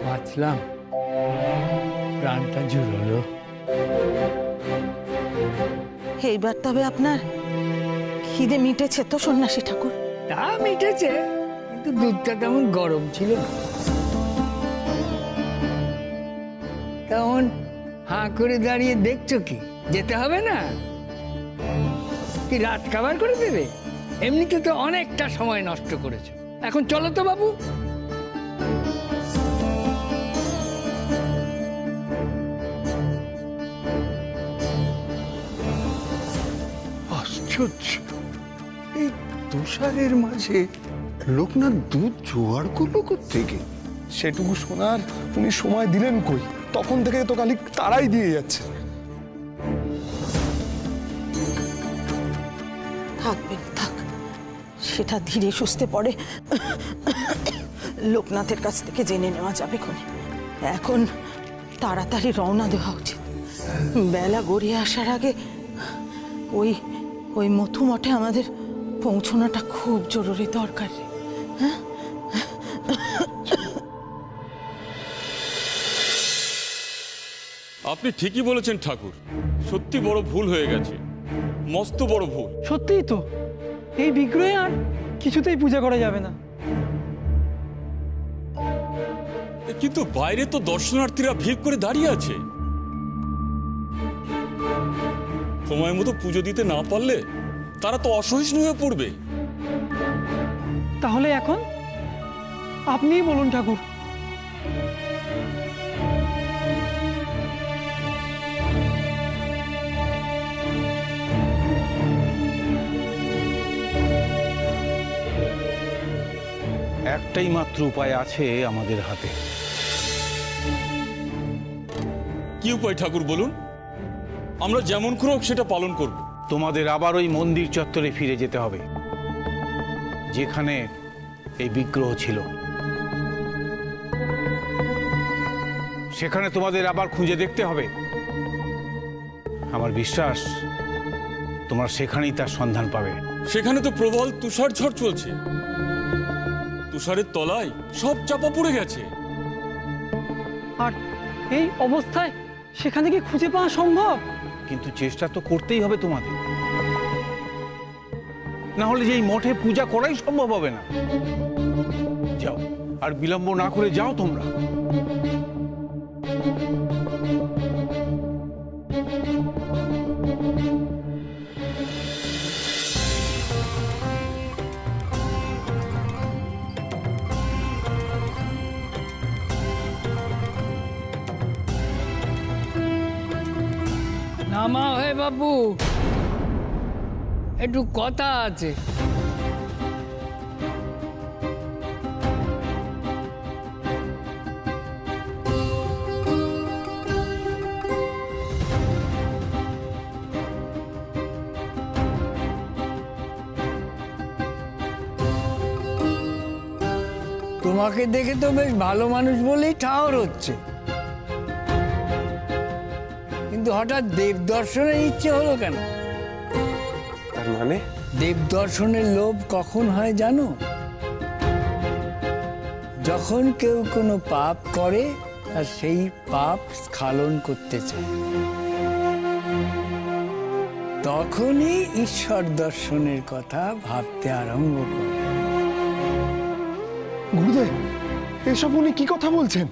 বাঁচলাম, প্রাণটা জুড়লো। এইবার তবে আপনার খিদে মিটেছে তো সন্ন্যাসী ঠাকুর? তা মিটেছে, কিন্তু দুধটা তেমন গরম ছিল না। তেমন হাঁ করে দাঁড়িয়ে দেখছো কি? যেতে হবে না কি? রাত খাবার করে দেবে? এমনিতে তো অনেকটা সময় নষ্ট করেছো, এখন চলো তো বাবু। আশ্চর্য, এই তুষারের মাঝে লোকনাথ দুধ জোগাড় করলো কোত্থেকে? সেটুকু শোনার উনি সময় দিলেন কই? তখন থেকে তো খালি তারাই দিয়ে যাচ্ছে। থাকবেন, থাক, সেটা ধীরে সুস্থে পড়ে লোকনাথের কাছ থেকে জেনে নেওয়া যাবে কোন। এখন তাড়াতাড়ি রওনা দেওয়া উচিত। বেলা গড়িয়ে আসার আগে ওই ওই মথু মঠে আমাদের পৌঁছানোটা খুব জরুরি দরকার। হ্যাঁ, আপনি ঠিকই বলেছেন ঠাকুর, সত্যি বড় ভুল হয়ে গেছে, মস্ত বড় ভুল। সত্যিই তো, এই বিগ্রহে আর কিছুতেই পূজা করা যাবে না। কিন্তু বাইরে তো দর্শনার্থীরা ভিড় করে দাঁড়িয়ে আছে। সময় মতো পুজো দিতে না পারলে তারা তো অসহিষ্ণু হয়ে পড়বে। তাহলে এখন আপনিই বলুন ঠাকুর। একটাই মাত্র উপায় আছে আমাদের হাতে। কি উপায় ঠাকুর বলুন, আমরা যেমন করে হোক সেটা পালন করব। তোমাদের আবার ওই মন্দির চত্বরে ফিরে যেতে হবে, যেখানে এই বিগ্রহ ছিল। সেখানে তোমাদের আবার খুঁজে দেখতে হবে। আমার বিশ্বাস তোমরা সেখানেই তার সন্ধান পাবে। সেখানে তো প্রবল তুষার ঝড় চলছে, তুষারের তলায় সব চাপা পড়ে গেছে। আর এই অবস্থায় সেখানে কি খুঁজে পাওয়া সম্ভব? কিন্তু চেষ্টা তো করতেই হবে তোমাদের, না হলে যে এই মঠে পূজা করাই সম্ভব হবে না। যাও, আর বিলম্ব না করে যাও তোমরা। নামা হে বাবু, একটু কথা আছে। তোমাকে দেখে তো বেশ ভালো মানুষ বলেই ঠাওর হচ্ছে, কিন্তু হঠাৎ দেব দর্শনের ইচ্ছে হলো কেন? তার মানে দেব দর্শনের লোভ কখন হয় জানো? যখন কেউ কোনো পাপ করে আর সেই পাপ স্খলন করতে চায়, তখনই ঈশ্বর দর্শনের কথা ভাবতে আরম্ভ করে। গুরুদেব, এসব উনি কি কথা বলছেন?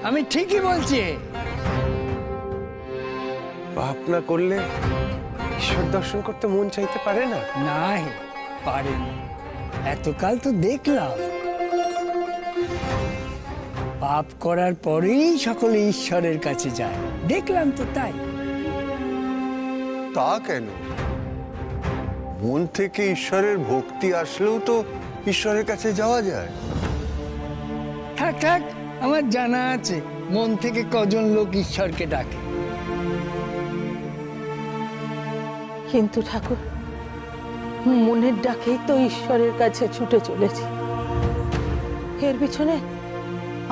আমি ঠিকই বলছি। পাপ না করলে ঈশ্বর দর্শন করতে মন চাইতে পারে না? না, পারে না। এতকাল তো দেখলাম পাপ করার পরেই সকলে ঈশ্বরের কাছে যায়, দেখলাম তো তাই। তা কেন? মন থেকে ঈশ্বরের ভক্তি আসলেও তো ঈশ্বরের কাছে যাওয়া যায়। থাক থাক, আমার জানা আছে মন থেকে কজন লোক ঈশ্বরকে ডাকে। কিন্তু ঠাকুর, মনের ডাকেই তো ঈশ্বরের কাছে ছুটে চলেছি, এর পিছনে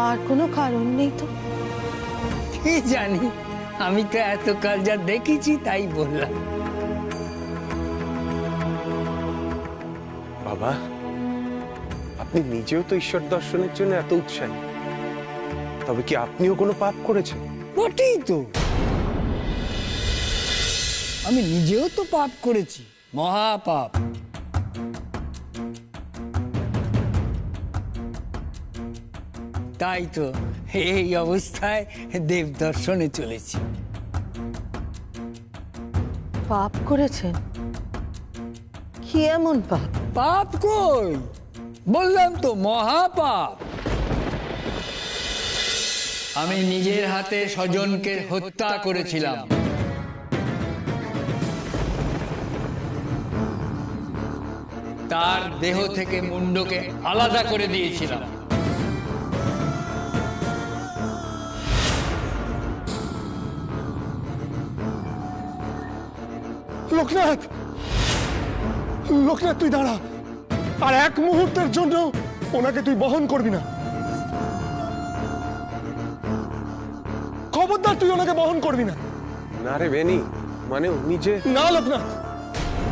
আর কোনো কারণ নেই তো? কি জানি, আমি তো এতকাল যা দেখেছি তাই বললাম। বাবা, আপনি নিজেও তো ঈশ্বর দর্শনের জন্য এত উৎসাহী, তবে কি আপনিও কোনো পাপ করেছেন? বটেই তো, আমি নিজেও তো পাপ করেছি, মহাপাপ। তাই তো এই অবস্থায় দেব দর্শনে চলেছি। পাপ করেছেন? কি এমন পাপ? পাপ কই, বললাম তো মহাপাপ। আমি নিজের হাতে স্বজনকে হত্যা করেছিলাম। তার দেহ থেকে মুন্ডকে আলাদা করে দিয়েছিলাম। লোকনাথ, লোকনাথ তুই দাঁড়া, আর এক মুহূর্তের জন্য ওনাকে তুই বহন করবি না। খবরদার তুই ওনাকে বহন করবি না। না রে বেনি, মানে উনি যে... না লোকনাথ,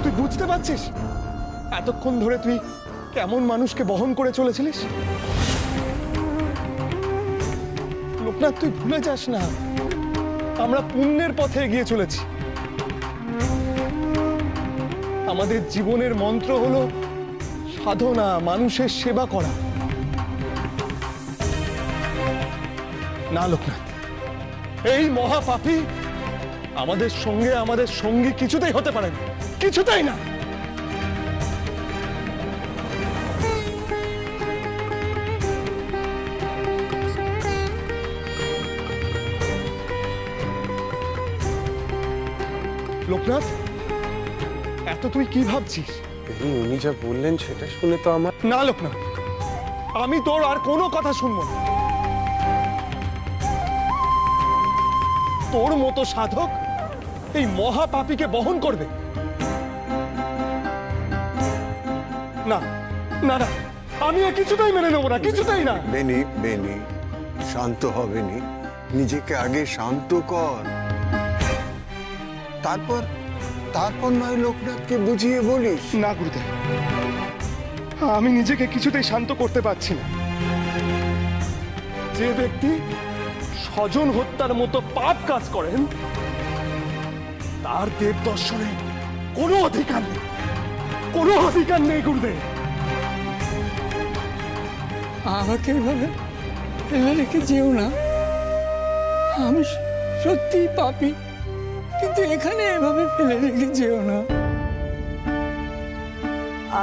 তুই বুঝতে পারছিস এতক্ষণ ধরে তুই কেমন মানুষকে বহন করে চলেছিলিস? লোকনাথ তুই ভুলে যাস না, আমরা পুণ্যের পথে এগিয়ে চলেছি। আমাদের জীবনের মন্ত্র হলো সাধনা, মানুষের সেবা করা। না লোকনাথ, এই মহাপাপী আমাদের সঙ্গে আমাদের সঙ্গী কিছুতেই হতে পারে না, কিছুতেই না। লোকনাথ, এত তুই কি ভাবছিস? বেনি, উনি যা বললেন সেটা শুনে তো আমার... না লোকনাথ, আমি তোর আর কোনো কথা শুনবো না। তোর মতো সাধক এই মহাপাপীকে বহন করবে? না না না, আমি এ কিছুতেই মেনে নেবো না, কিছুতেই না। বেনি, বেনি, শান্ত হবেনি, নিজেকে আগে শান্ত কর, তারপর তারপর নয় লোকনাথকে বুঝিয়ে বলিস। না গুরুদেব, আমি নিজেকে কিছুতেই শান্ত করতে পারছি না। যে ব্যক্তি স্বজন হত্যার মতো পাপ কাজ করেন, তার দেব দর্শনে কোনো অধিকার নেই, কোনো অধিকার নেই গুরুদেব। আমাকে এভাবে ফেলে রেখে যেও না, আমি সত্যি পাপী, কিন্তু এখানে এভাবে ফেলে রেখে যেও না।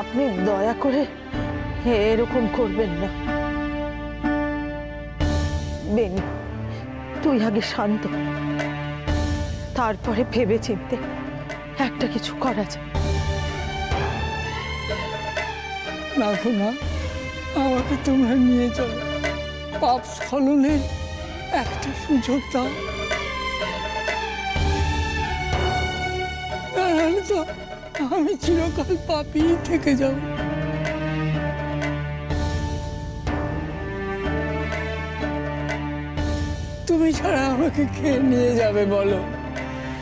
আপনি দয়া করে এরকম করবেন না। বেনি, তুই আগে শান্ত, তারপরে ভেবে চিনতে একটা কিছু করা যায়। না না, আমাকে তোমরা নিয়ে চলো, পাপ স্খলনের একটা সুযোগ দাও, নাহলে তো আমি চিরকাল পাপী থেকে যাব। তুমি ছাড়া আমাকে খেয়ে নিয়ে যাবে বলো?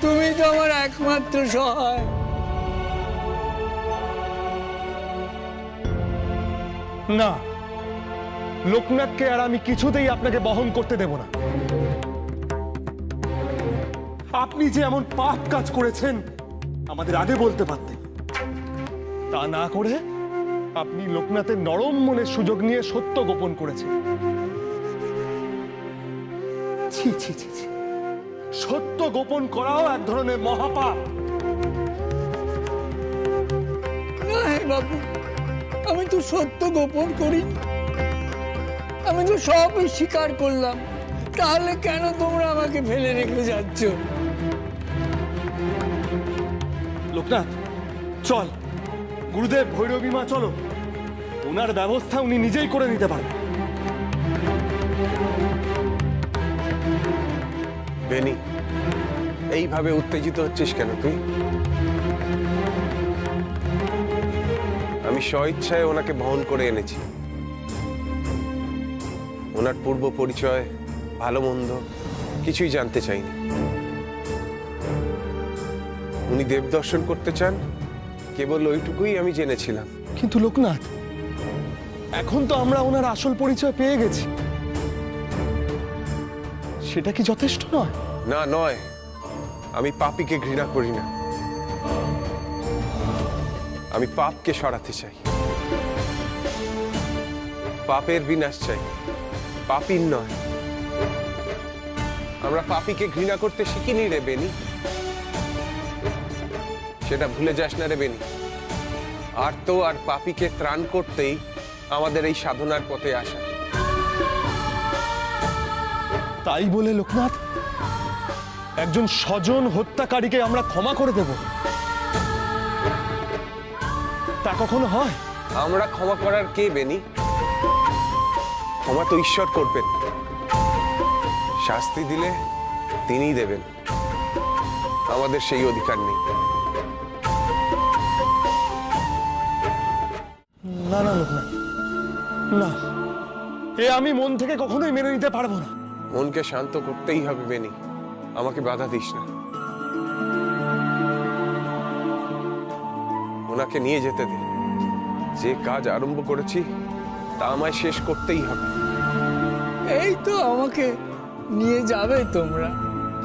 তুমি তো আমার একমাত্র সহায়। না, লোকনাথকে আর আমি কিছুতেই আপনাকে বহন করতে দেব না। আপনি যে এমন পাপ কাজ করেছেন আমাদের আগে বলতে পারতেন, তা না করে আপনি লোকনাথের নরম মনের সুযোগ নিয়ে সত্য গোপন করেছেন। ছি ছি ছি ছি, সত্য গোপন করাও এক ধরনের মহাপাপ। না হে বাবু, আমি তো সত্য গোপন করিনি, আমি তো সবই স্বীকার করলাম। তাহলে কেন তোমরা আমাকে ফেলে রেখে যাচ্ছ? লোকনাথ চল, গুরুদেব ভৈরবী মা চলো, ওনার ব্যবস্থা উনি নিজেই করে নিতে পারেন। বেনি, এইভাবে উত্তেজিত হচ্ছিস কেন তুই? আমি স্বইচ্ছায় ওনাকে বহন করে এনেছি। ওনার পূর্ব পরিচয়, ভালো মন্দ কিছুই জানতে চাইনি। উনি দেব দর্শন করতে চান, কেবল ওইটুকুই আমি জেনেছিলাম। কিন্তু লোকনাথ, এখন তো আমরা ওনার আসল পরিচয় পেয়ে গেছি, সেটা কি যথেষ্ট নয়? না, নয়। আমি পাপীকে ঘৃণা করি না, আমি পাপকে সরাতে চাই, পাপের বিনাশ চাই, পাপীর নয়। আমরা পাপীকে ঘৃণা করতে শিখিনি রে বেনি, সেটা ভুলে যাস না রে বেনি। আর তো আর পাপীকে ত্রাণ করতেই আমাদের এই সাধনার পথে আসা। তাই বলে লোকনাথ, একজন স্বজন হত্যাকারীকে আমরা ক্ষমা করে দেব? তা কখনো হয়? আমরা ক্ষমা করার কে বেনি? ক্ষমা তো ঈশ্বর করবেন, শাস্তি দিলে তিনিই দেবেন, আমাদের সেই অধিকার নেই। না না লোকনাথ, না, এ আমি মন থেকে কখনোই মেনে নিতে পারবো না। মনকে শান্ত করতেই হবে বেনি, আমাকে বাধা দিস না। ওনাকে নিয়ে যেতে দে, যে কাজ আরম্ভ করেছি তা আমায় শেষ করতেই হবে। এই তো আমাকে নিয়ে যাবে তোমরা,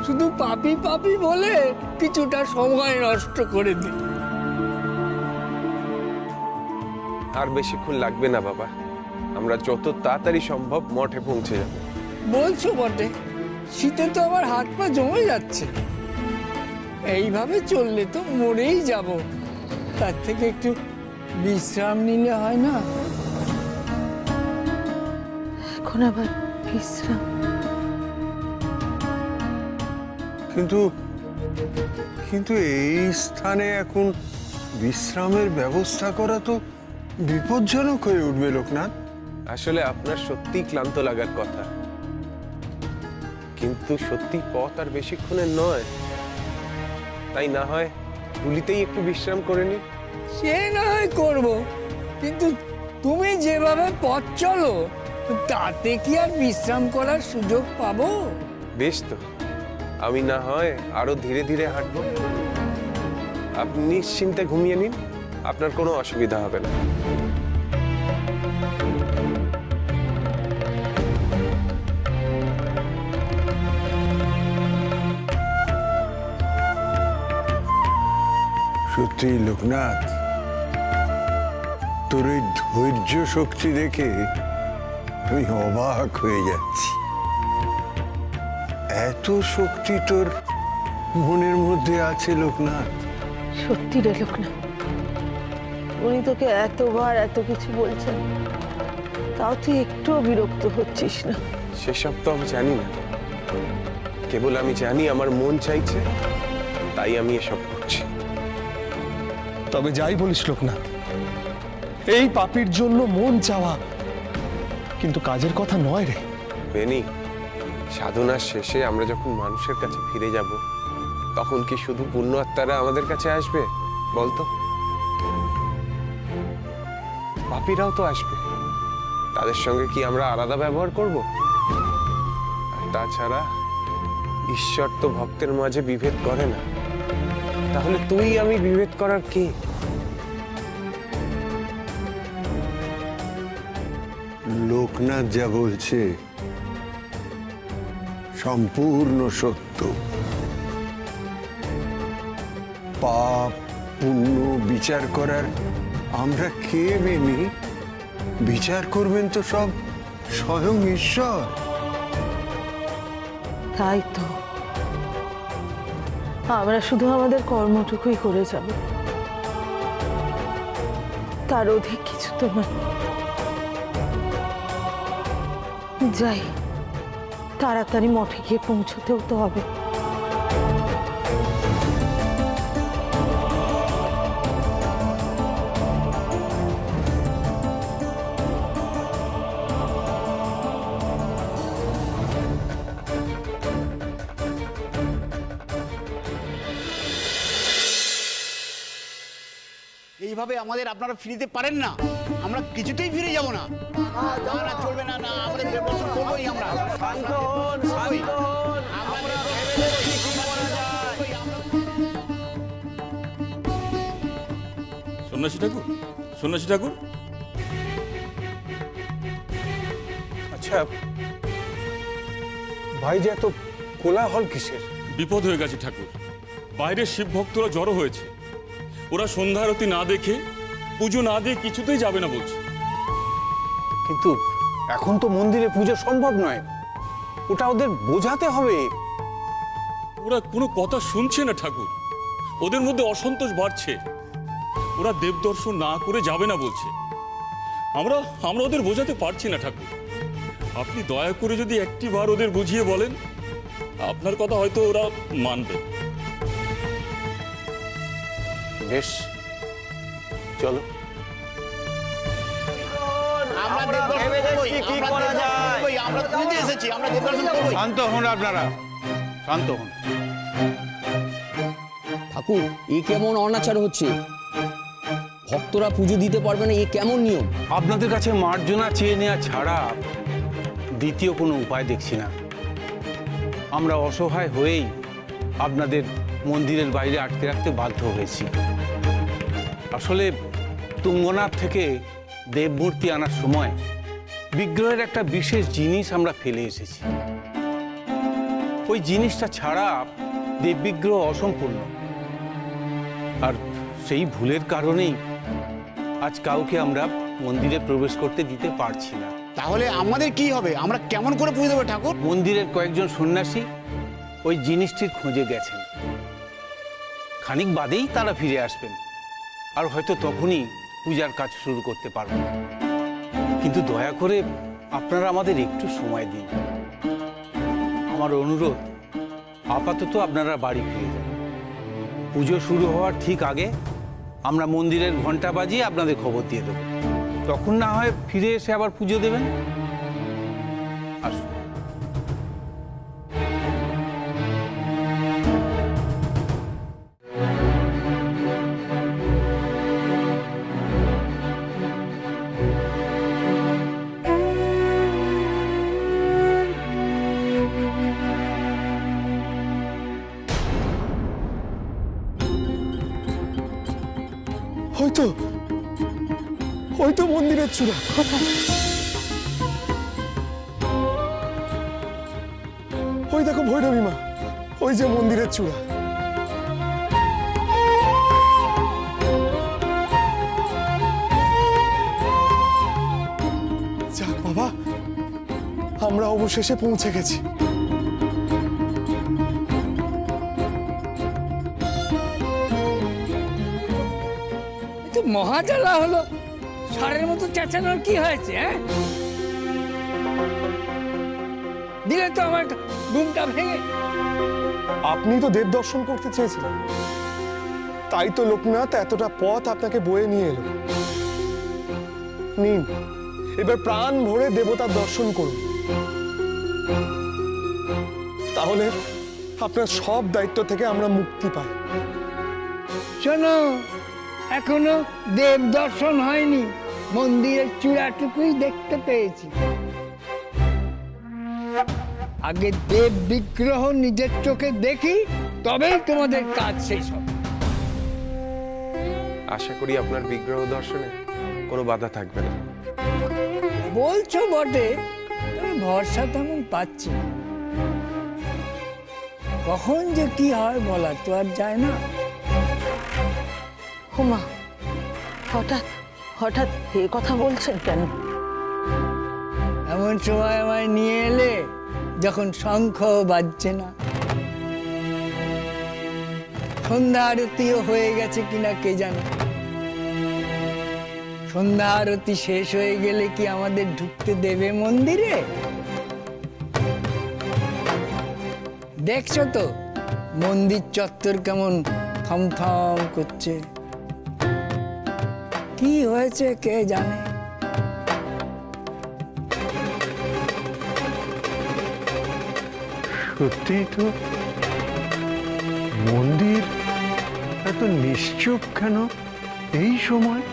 শুধু পাপি পাপি বলে কিছুটা সময় নষ্ট করে দিল। আর বেশিক্ষণ লাগবে না বাবা, আমরা যত তাড়াতাড়ি সম্ভব মঠে পৌঁছে যাব। বলছো বটে, শীতে তো আমার হাত পা জমে যাচ্ছে, এইভাবে চললে তো মরেই যাব। তার থেকে একটু বিশ্রাম নিলে হয় না? এখন আবার বিশ্রাম? কিন্তু কিন্তু এই স্থানে এখন বিশ্রামের ব্যবস্থা করা তো বিপজ্জনক হয়ে উঠবে লোকনাথ। আসলে আপনার সত্যি ক্লান্ত লাগার কথা, কিন্তু সত্যি পথ আর বেশিক্ষণের নয়। তাই না হয় টুলিতেই একটু বিশ্রাম করে নি। সে না হয় করবো, কিন্তু তুমি যেভাবে পথ চলো তাতে কি আর বিশ্রাম করার সুযোগ পাবো? বেশ তো, আমি না হয় আরো ধীরে ধীরে হাঁটবো। আপনি নিশ্চিন্তে ঘুমিয়ে নিন, আপনার কোনো অসুবিধা হবে না। সত্যি লোকনাথ, তোর এই ধৈর্য শক্তি দেখে আমি অবাক হয়ে যাচ্ছি। এত শক্তি তোর মনের মধ্যে আছে লোকনাথ। সত্যি রে লোকনাথ, উনি তোকে এতবার এত কিছু বলছেন, তাও তুই একটুও বিরক্ত হচ্ছিস না? সেসব তো আমি জানি না, কেবল আমি জানি আমার মন চাইছে, তাই আমি এসব করছি। তবে যাই বলিস লোকনাথ, এই পাপীর জন্য মন চাওয়া কিন্তু কাজের কথা নয় রে। বেনি, সাধনার শেষে আমরা যখন মানুষের কাছে ফিরে যাব, তখন কি শুধু পুণ্য আত্মারা আমাদের কাছে আসবে বলতো? পাপীরাও তো আসবে, তাদের সঙ্গে কি আমরা আলাদা ব্যবহার করব? আর তাছাড়া ঈশ্বর তো ভক্তের মাঝে বিভেদ করে না, তাহলে তুই আমি বিভেদ করার কে? লোকনাথ যা বলছে সম্পূর্ণ সত্য। পাপ পুণ্য বিচার করার আমরা কে বেনি? বিচার করবেন তো সব স্বয়ং ঈশ্বর। তাই তো, আমরা শুধু আমাদের কর্মটুকুই করে যাব, তার অধিক কিছু তো নয়। যাই, তাড়াতাড়ি মঠে গিয়ে পৌঁছতেও তো হবে। এইভাবে আমাদের আপনারা ফিরিতে পারেন না, আমরা কিছুতেই ফিরে যাব না। না, না, চলবে না, না, আমরা দেবদর্শন করবোই আমরা। সন্ন্যাসী ঠাকুর, সন্ন্যাসী ঠাকুর, আচ্ছা, ভাই যে এত কোলাহল কিসের? বিপদ হয়ে গেছে ঠাকুর। বাইরের শিব ভক্তরা জড়ো হয়েছে। ওরা সন্ধ্যা আরতি না দেখে, পুজো না দিয়ে কিছুতেই যাবে না বলছে। কিন্তু এখন তো মন্দিরে পুজো সম্ভব নয়, ওটা ওদের বোঝাতে হবে। ওরা কোনো কথা শুনছে না ঠাকুর। ওদের মধ্যে অসন্তোষ বাড়ছে। ওরা দেব দর্শন না করে যাবে না বলছে। আমরা ওদের বোঝাতে পারছি না ঠাকুর। আপনি দয়া করে যদি একটি বার ওদের বুঝিয়ে বলেন, আপনার কথা হয়তো ওরা মানবে। বেশ, চলো। আমরা দেবদর্শন করবোই, আমরা পুজোতে এসেছি, আমরা দেবদর্শন করবোই। শান্ত হন আপনারা, শান্ত হন। ঠাকুর, এ কেমন অনাচার হচ্ছে? ভক্তরা পুজো দিতে পারবে না, এ কেমন নিয়ম? আপনাদের কাছে মার্জনা চেয়ে নেওয়া ছাড়া দ্বিতীয় কোনো উপায় দেখছি না। আমরা অসহায় হয়েই আপনাদের মন্দিরের বাইরে আটকে রাখতে বাধ্য হয়েছি। আসলে তুঙ্গনাথ থেকে দেবমূর্তি আনার সময় বিগ্রহের একটা বিশেষ জিনিস আমরা ফেলে এসেছি। ওই জিনিসটা ছাড়া দেববিগ্রহ অসম্পূর্ণ। আর সেই ভুলের কারণেই আজ কাউকে আমরা মন্দিরে প্রবেশ করতে দিতে পারছি না। তাহলে আমাদের কি হবে? আমরা কেমন করে পুজো দেবো ঠাকুর? মন্দিরের কয়েকজন সন্ন্যাসী ওই জিনিসটির খোঁজে গেছেন। খানিক বাদেই তারা ফিরে আসবেন, আর হয়তো তখনই পূজার কাজ শুরু করতে পারবেন। কিন্তু দয়া করে আপনারা আমাদের একটু সময় দিন। আমার অনুরোধ, আপাতত আপনারা বাড়ি ফিরে যান। পুজো শুরু হওয়ার ঠিক আগে আমরা মন্দিরের ঘন্টা বাজিয়ে আপনাদের খবর দিয়ে দেব। তখন না হয় ফিরে এসে আবার পুজো দেবেন। আসুন। হয়তো মন্দিরের চূড়া। ওই দেখো ভৈরবী মা, ওই যে মন্দিরের চূড়া। যাক বাবা, আমরা অবশেষে পৌঁছে গেছি। তো মহাজালা হলো। ষাঁড়ের মতো চেঁচানোর কি হয়েছে? হ্যাঁ, দিলে তো আমার ঘুমটা ভেঙে। আপনি তো দেব দর্শন করতে চেয়েছিলেন, তাই তো লোকনাথ এতটা পথ আপনাকে বয়ে নিয়ে এলো। নিন, এবার প্রাণ ভরে দেবতার দর্শন করুন। তাহলে আপনার সব দায়িত্ব থেকে আমরা মুক্তি পাই। শোনো, এখনো দেব দর্শন হয়নি, মন্দিরের চূড়াটুকুই দেখতে পেয়েছি। আগে দেব বিগ্রহ নিজের চোখে দেখি, তবেই তোমাদের কাজ শেষ হবে। আশা করি আপনার বিগ্রহ দর্শনে কোনো বাধা থাকবে না। বলছো বটে, তবে ভরসা তেমন পাচ্ছি না। কখন যে কি হয় বলা তো আর যায় না। হুমা, হঠাৎ হঠাৎ এ কথা বলছেন কেন? এমন সময় আমায় নিয়ে এলে যখন শঙ্খ বাজছে না, সন্ধ্যা আরতিও হয়ে গেছে কিনা কে জানে। সন্ধ্যা আরতি শেষ হয়ে গেলে কি আমাদের ঢুকতে দেবে মন্দিরে? দেখছো তো মন্দির চত্বর কেমন থমথম করছে। কি হয়েছে কে জানে। সত্যি তো, মন্দির এত নিশ্চুপ কেন এই সময়?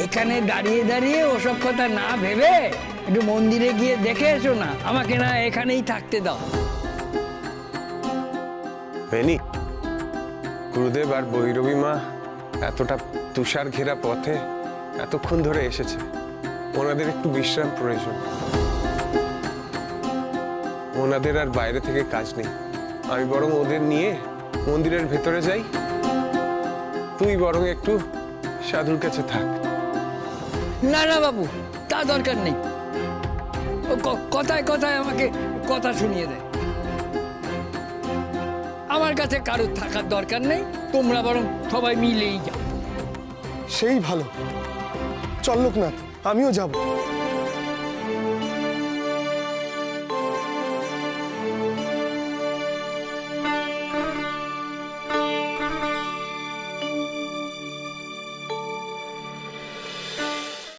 এখানে দাঁড়িয়ে দাঁড়িয়ে ওসব কথা না ভেবে একটু মন্দিরে গিয়ে দেখে এসো না। আমাকে না এখানেই থাকতে দাও। বেনি, গুরুদেব আর ভৈরবী মা এতটা তুষার ঘেরা পথে এতক্ষণ ধরে এসেছে, ওনাদের একটু বিশ্রাম প্রয়োজন। ওনাদের আর বাইরে থেকে কাজ নেই। আমি বরং ওদের নিয়ে মন্দিরের ভেতরে যাই, তুই বরং একটু সাধুর কাছে থাক। না না বাবু, তা দরকার নেই। ও কথায় কথায় আমাকে কথা শুনিয়ে দেয়। আমার কাছে কারোর থাকার দরকার নেই, তোমরা বরং সবাই মিলেই যাও। সেই ভালো। চল লোকনাথ, আমিও যাব।